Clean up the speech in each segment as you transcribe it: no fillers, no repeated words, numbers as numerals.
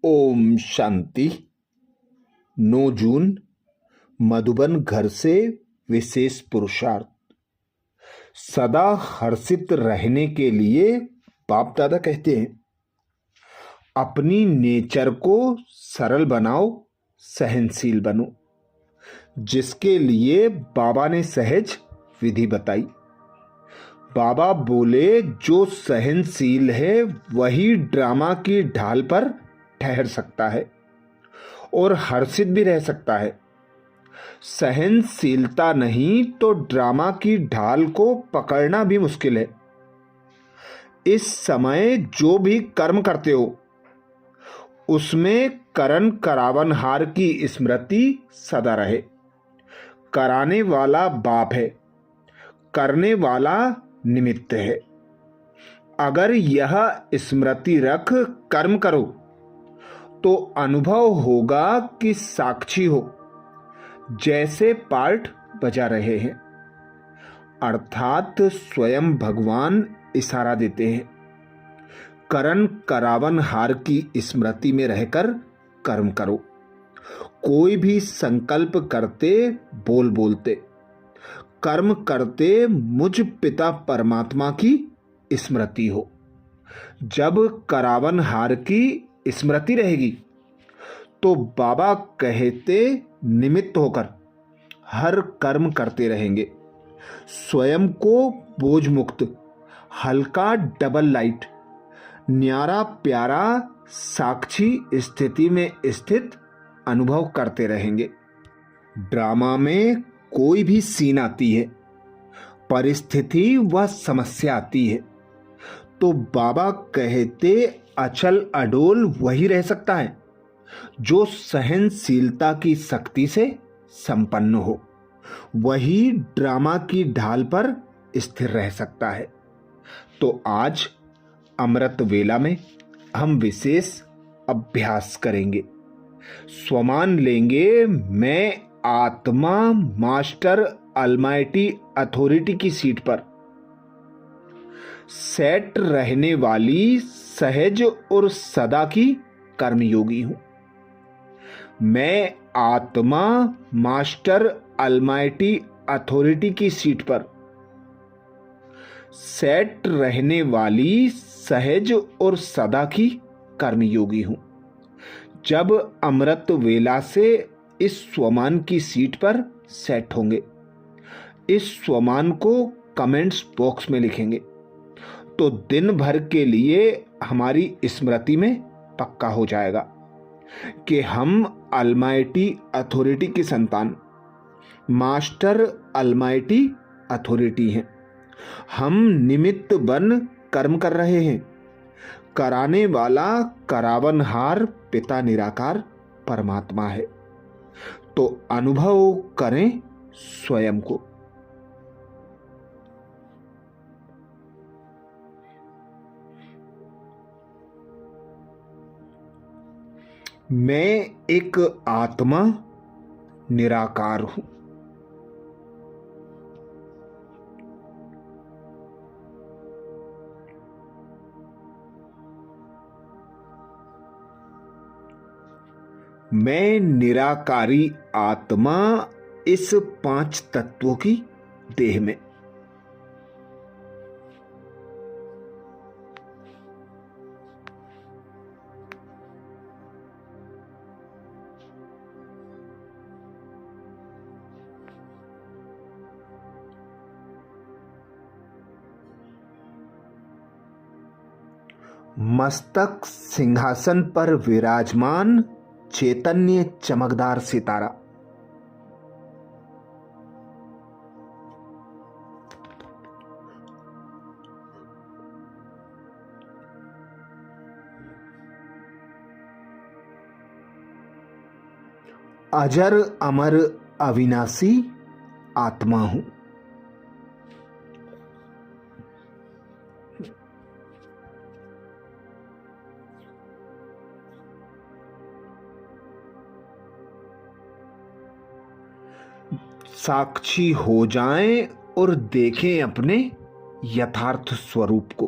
ओम शांति। 9 जून मधुबन घर से विशेष पुरुषार्थ। सदा हर्षित रहने के लिए बाप दादा कहते हैं, अपनी नेचर को सरल बनाओ, सहनशील बनो, जिसके लिए बाबा ने सहज विधि बताई। बाबा बोले, जो सहनशील है वही ड्रामा की ढाल पर ठहर सकता है और हर्षित भी रह सकता है। सहनशीलता नहीं तो ड्रामा की ढाल को पकड़ना भी मुश्किल है। इस समय जो भी कर्म करते हो उसमें करण करावनहार की स्मृति सदा रहे। कराने वाला बाप है, करने वाला निमित्त है। अगर यह स्मृति रख कर्म करो तो अनुभव होगा कि साक्षी हो, जैसे पार्ट बजा रहे हैं, अर्थात स्वयं भगवान इशारा देते हैं। करण करावनहार की स्मृति में रहकर कर्म करो। कोई भी संकल्प करते बोलते कर्म करते मुझ पिता परमात्मा की स्मृति हो। जब करावनहार की स्मृति रहेगी तो बाबा कहते निमित्त होकर हर कर्म करते रहेंगे। स्वयं को बोझ मुक्त, हल्का डबल लाइट, न्यारा प्यारा साक्षी स्थिति में स्थित अनुभव करते रहेंगे। ड्रामा में कोई भी सीन आती है, परिस्थिति व समस्या आती है, तो बाबा कहते अचल अडोल वही रह सकता है जो सहनशीलता की शक्ति से संपन्न हो। वही ड्रामा की ढाल पर स्थिर रह सकता है। तो आज अमृत वेला में हम विशेष अभ्यास करेंगे। स्वमान लेंगे, मैं आत्मा मास्टर अलमाइटी अथॉरिटी की सीट पर सेट रहने वाली सहज और सदा की कर्मयोगी हूं। मैं आत्मा मास्टर अलमाइटी अथॉरिटी की सीट पर सेट रहने वाली सहज और सदा की कर्मयोगी हूं। जब अमृत वेला से इस स्वमान की सीट पर सेट होंगे, इस स्वमान को कमेंट्स बॉक्स में लिखेंगे तो दिन भर के लिए हमारी स्मृति में पक्का हो जाएगा कि हम अलमाइटी अथॉरिटी की संतान, मास्टर अलमाइटी अथॉरिटी हैं। हम निमित्त बन कर्म कर रहे हैं। कराने वाला करावनहार पिता निराकार परमात्मा है। तो अनुभव करें स्वयं को। मैं एक आत्मा निराकार हूं। मैं निराकारी आत्मा इस 5 तत्वों की देह में। मस्तक सिंहासन पर विराजमान चैतन्य चमकदार सितारा। अजर अमर अविनाशी आत्मा हूं। साक्षी हो जाएं और देखें अपने यथार्थ स्वरूप को।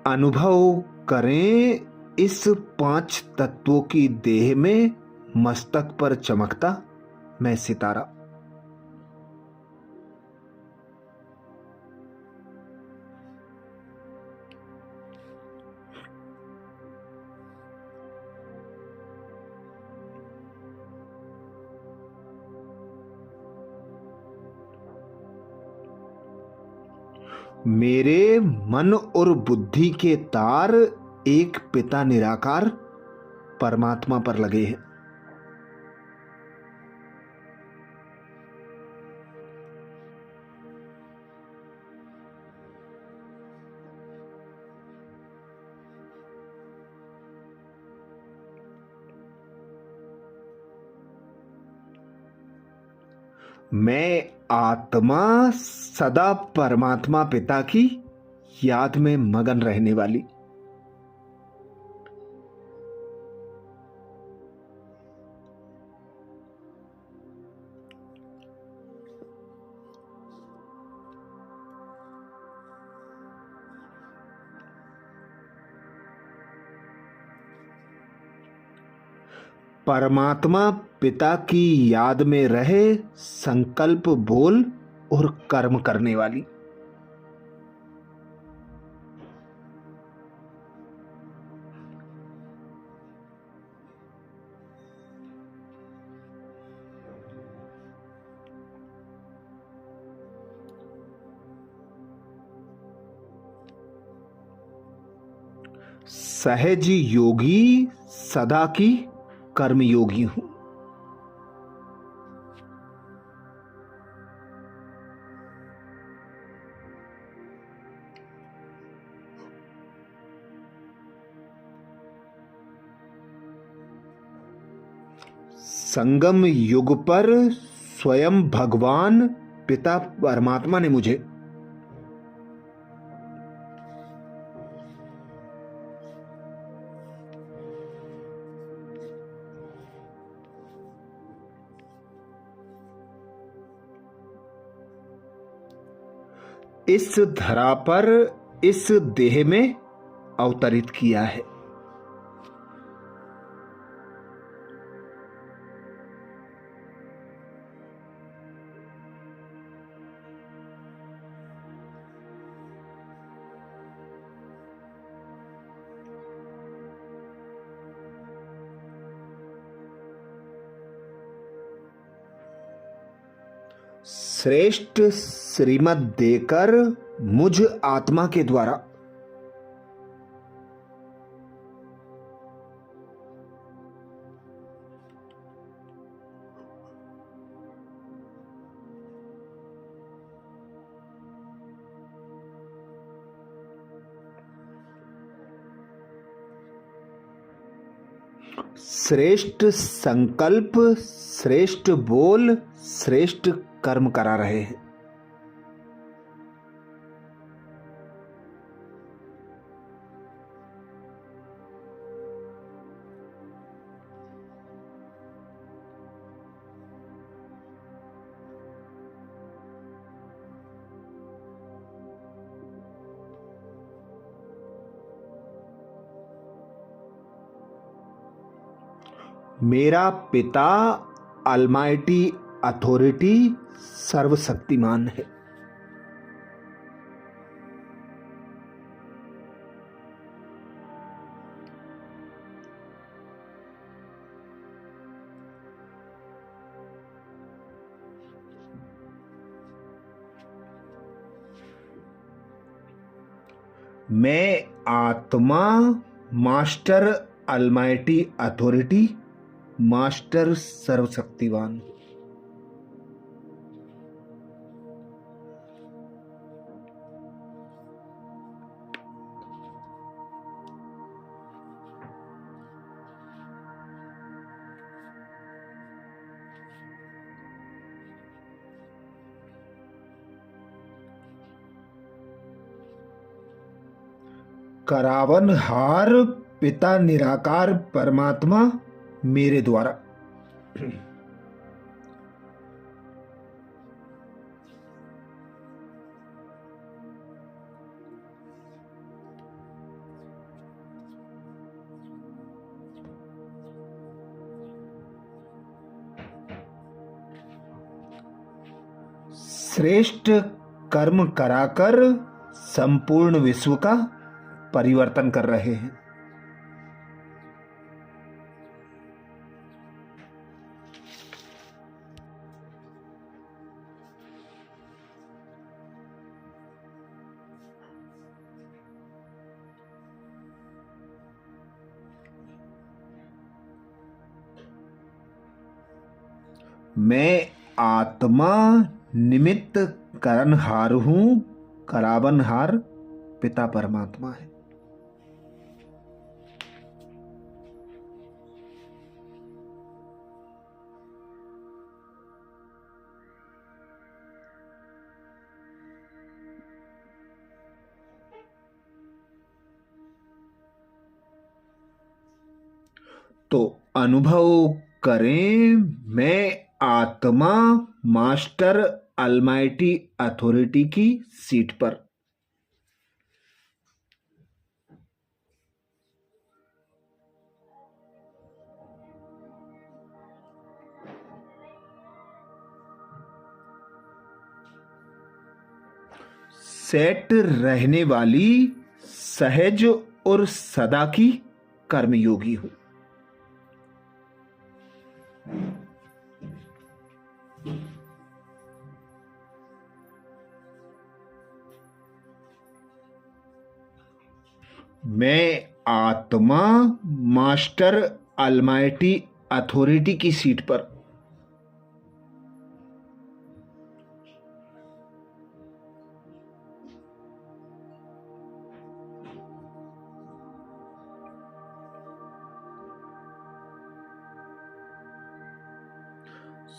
अनुभव करें इस पांच तत्वों की देह में, मस्तक पर चमकता मैं सितारा। मेरे मन और बुद्धि के तार एक पिता निराकार परमात्मा पर लगे हैं। मैं आत्मा सदा परमात्मा पिता की याद में मगन रहने वाली। परमात्मा पिता की याद में रहे, संकल्प बोल और कर्म करने वाली। सहज योगी सदा की कर्मयोगी हूं। संगम युग पर स्वयं भगवान पिता परमात्मा ने मुझे इस धरा पर इस देह में अवतरित किया है। श्रेष्ठ श्रीमत देकर मुझ आत्मा के द्वारा श्रेष्ठ संकल्प, श्रेष्ठ बोल, श्रेष्ठ कर्म करा रहे हैं। मेरा पिता अलमाइटी अथॉरिटी सर्वशक्तिमान है। मैं आत्मा मास्टर अलमाइटी अथॉरिटी मास्टर सर्वशक्तिवान। करावनहार पिता निराकार परमात्मा मेरे द्वारा श्रेष्ठ कर्म कराकर संपूर्ण विश्व का परिवर्तन कर रहे हैं। मैं आत्मा निमित्त करनहार हूं, करावनहार पिता परमात्मा है। तो अनुभव करें, मैं आत्मा मास्टर अलमाइटी अथॉरिटी की सीट पर। सेट रहने वाली सहज और सदा की कर्मयोगी हूं। मैं आत्मा मास्टर अलमाइटी अथॉरिटी की सीट पर।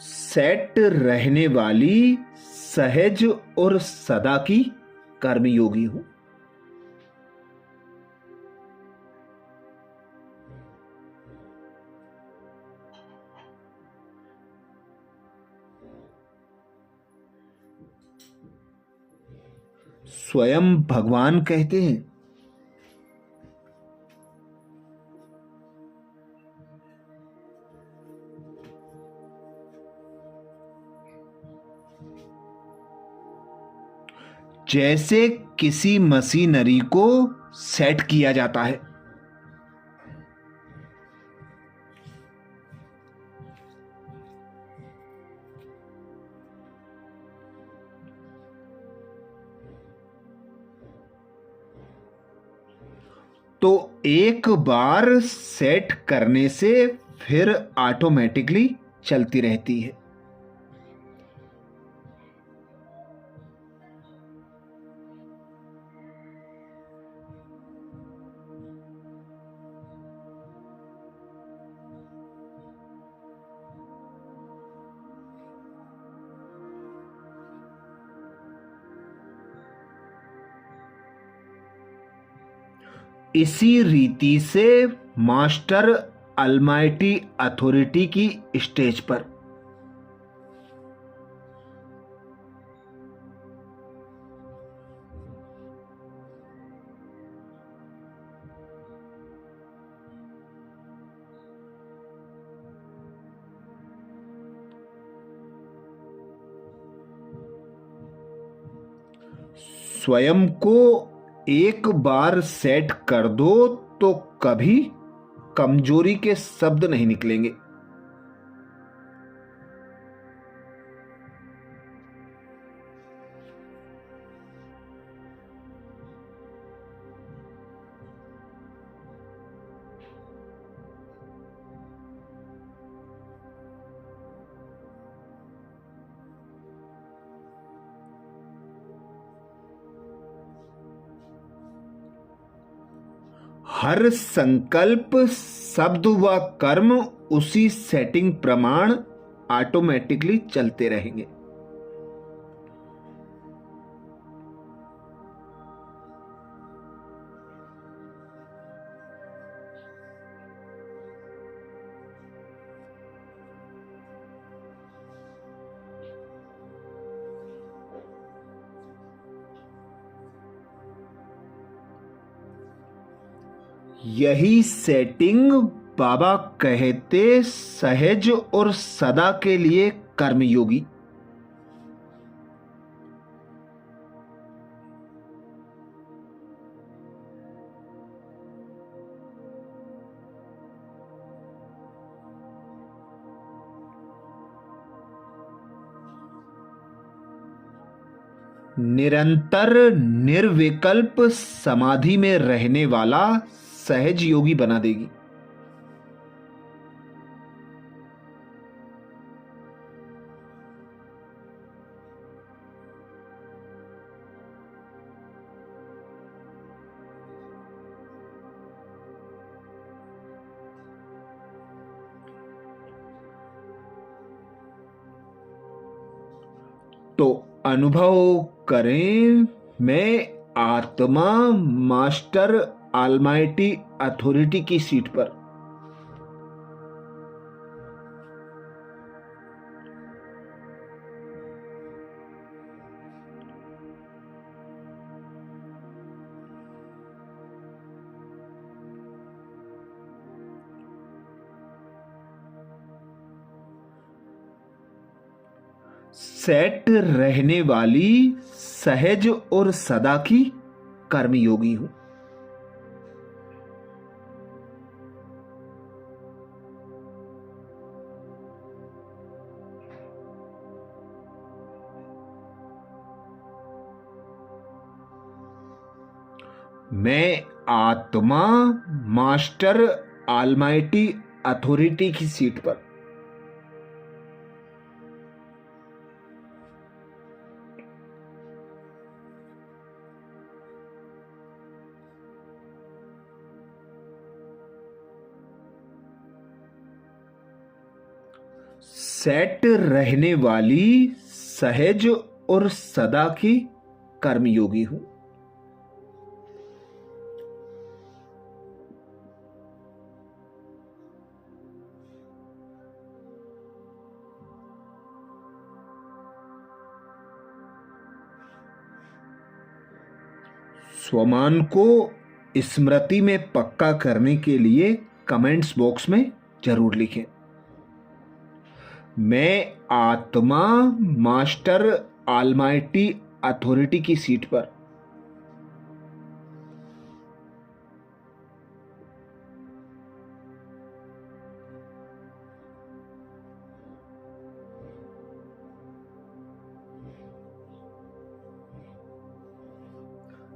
सेट रहने वाली सहज और सदा की कर्मयोगी हूं। स्वयं भगवान कहते हैं, जैसे किसी मशीनरी को सेट किया जाता है, तो एक बार सेट करने से फिर ऑटोमेटिकली चलती रहती है। इसी रीति से मास्टर अलमाइटी अथॉरिटी की स्टेज पर स्वयं को एक बार सेट कर दो तो कभी कमजोरी के शब्द नहीं निकलेंगे। हर संकल्प, शब्द व कर्म उसी सेटिंग प्रमाण ऑटोमेटिकली चलते रहेंगे। यही सेटिंग बाबा कहते सहज और सदा के लिए कर्मयोगी। निरंतर निर्विकल्प समाधि में रहने वाला सहज योगी बना देगी। तो अनुभव करें, मैं आत्मा मास्टर ऑलमाइटी अथॉरिटी की सीट पर। सेट रहने वाली सहज और सदा की कर्मयोगी हूं। मैं आत्मा मास्टर ऑलमाइटी अथॉरिटी की सीट पर। सेट रहने वाली सहज और सदा की कर्मयोगी हूं। स्वमान को स्मृति में पक्का करने के लिए कमेंट्स बॉक्स में जरूर लिखें। मैं आत्मा मास्टर ऑलमाइटी अथॉरिटी की सीट पर।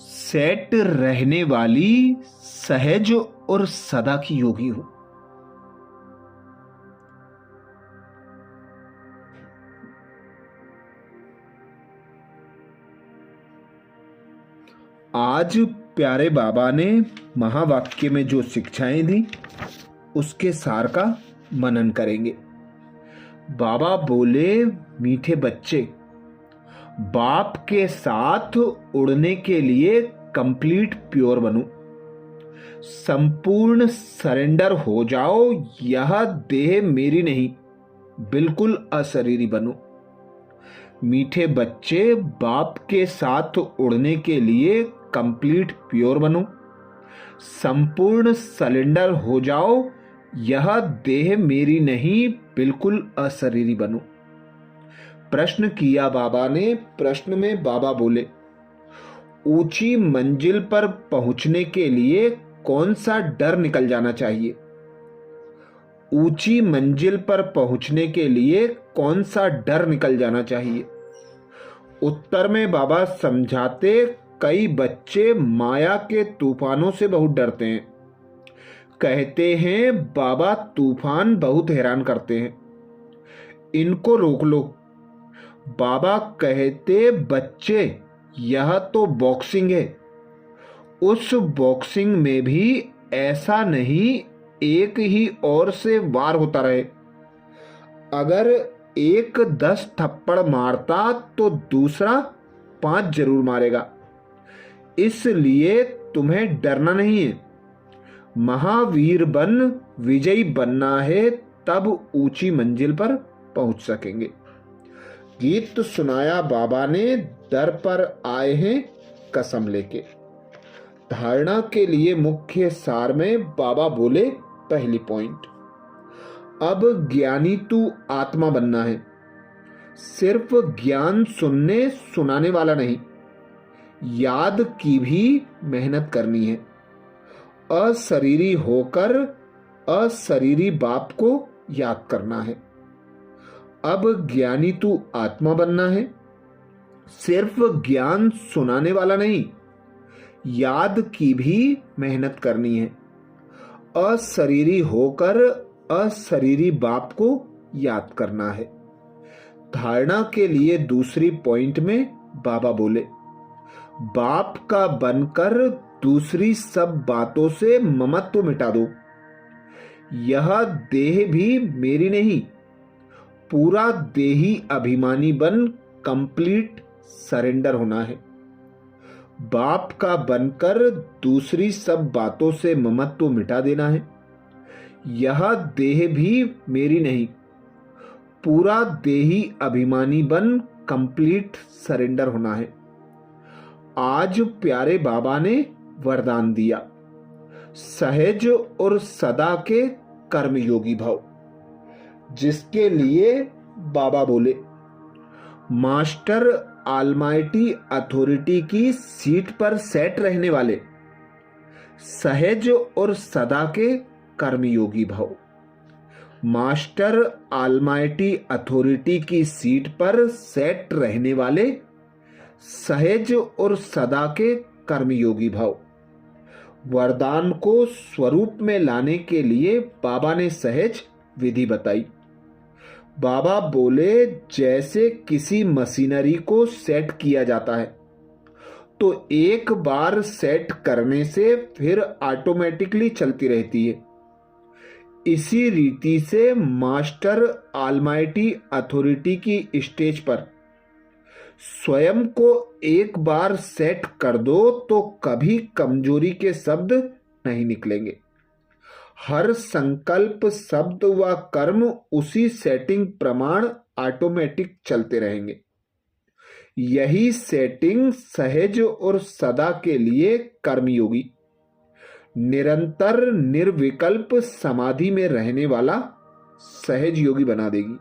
सेट रहने वाली सहज और सदा की योगी हूं। आज प्यारे बाबा ने महावाक्य में जो शिक्षाएं दी उसके सार का मनन करेंगे। बाबा बोले, मीठे बच्चे, बाप के साथ उड़ने के लिए कंप्लीट प्योर बनो, संपूर्ण सरेंडर हो जाओ। यह देह मेरी नहीं, बिल्कुल अशरीरी बनो। मीठे बच्चे, बाप के साथ उड़ने के लिए कंप्लीट प्योर बनो, संपूर्ण सरेंडर हो जाओ। यह देह मेरी नहीं, बिल्कुल अशरीरी बनो। प्रश्न किया बाबा ने। प्रश्न में बाबा बोले, ऊंची मंजिल पर पहुंचने के लिए कौन सा डर निकल जाना चाहिए? ऊंची मंजिल पर पहुंचने के लिए कौन सा डर निकल जाना चाहिए? उत्तर में बाबा समझाते, कई बच्चे माया के तूफानों से बहुत डरते हैं। कहते हैं बाबा तूफान बहुत हैरान करते हैं, इनको रोक लो। बाबा कहते, बच्चे यह तो बॉक्सिंग है, उस बॉक्सिंग में भी ऐसा नहीं एक ही ओर से वार होता रहे। अगर एक 10 थप्पड़ मारता तो दूसरा 5 जरूर मारेगा, इसलिए तुम्हें डरना नहीं है। महावीर बन विजयी बनना है, तब ऊंची मंजिल पर पहुंच सकेंगे। गीत सुनाया बाबा ने, दर पर आए हैं कसम लेके। धारणा के लिए मुख्य सार में बाबा बोले, पहली पॉइंट, अब ज्ञानी तू आत्मा बनना है। सिर्फ ज्ञान सुनने सुनाने वाला नहीं, याद की भी मेहनत करनी है। अशरीरी होकर अशरीरी बाप को याद करना है। अब ज्ञानी तू आत्मा बनना है। सिर्फ ज्ञान सुनाने वाला नहीं, याद की भी मेहनत करनी है। अशरीरी होकर अशरीरी बाप को याद करना है। धारणा के लिए दूसरी पॉइंट में बाबा बोले, बाप का बनकर दूसरी सब बातों से ममत्व मिटा दो। यह देह भी मेरी नहीं, पूरा देही अभिमानी बन कंप्लीट सरेंडर होना है। बाप का बनकर दूसरी सब बातों से ममत्व मिटा देना है। यह देह भी मेरी नहीं, पूरा देही अभिमानी बन कंप्लीट सरेंडर होना है। आज प्यारे बाबा ने वरदान दिया, सहज और सदा के कर्मयोगी भव, जिसके लिए बाबा बोले, मास्टर ऑलमाइटी अथॉरिटी की सीट पर सेट रहने वाले, सहज और सदा के कर्मयोगी भव। मास्टर ऑलमाइटी अथॉरिटी की सीट पर सेट रहने वाले, सहज और सदा के कर्मयोगी भव। वरदान को स्वरूप में लाने के लिए बाबा ने सहज विधि बताई। बाबा बोले, जैसे किसी मशीनरी को सेट किया जाता है तो एक बार सेट करने से फिर ऑटोमेटिकली चलती रहती है। इसी रीति से मास्टर ऑलमाइटी अथॉरिटी की स्टेज पर स्वयं को एक बार सेट कर दो तो कभी कमजोरी के शब्द नहीं निकलेंगे। हर संकल्प, शब्द व कर्म उसी सेटिंग प्रमाण ऑटोमेटिक चलते रहेंगे। यही सेटिंग सहज और सदा के लिए कर्मयोगी, निरंतर निर्विकल्प समाधि में रहने वाला सहज योगी बना देगी।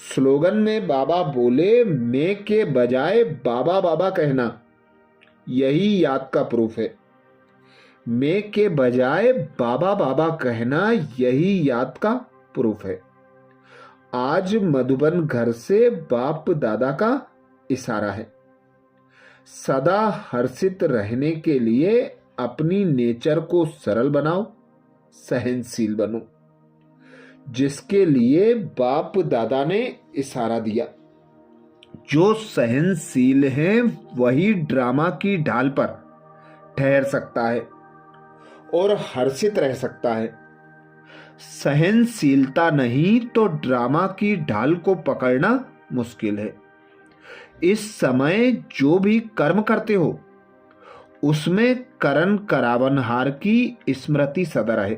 स्लोगन में बाबा बोले, मैं के बजाय बाबा बाबा कहना यही याद का प्रूफ है। मैं के बजाय बाबा बाबा कहना यही याद का प्रूफ है। आज मधुबन घर से बाप दादा का इशारा है। सदा हर्षित रहने के लिए अपनी नेचर को सरल बनाओ, सहनशील बनो, जिसके लिए बाप दादा ने इशारा दिया। जो सहनशील है वही ड्रामा की ढाल पर ठहर सकता है और हर्षित रह सकता है। सहनशीलता नहीं तो ड्रामा की ढाल को पकड़ना मुश्किल है। इस समय जो भी कर्म करते हो उसमें करण करावनहार की स्मृति सदा रहे।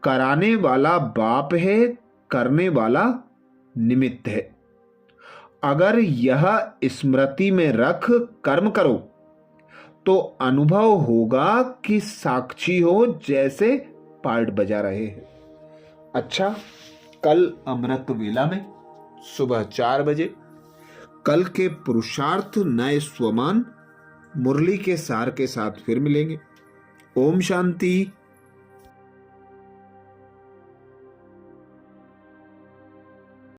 कराने वाला बाप है, करने वाला निमित्त है। अगर यह स्मृति में रख कर्म करो तो अनुभव होगा कि साक्षी हो जैसे पार्ट बजा रहे हैं। अच्छा, कल अमृत वेला में सुबह 4 बजे कल के पुरुषार्थ नए स्वमान मुरली के सार के साथ फिर मिलेंगे। ओम शांति।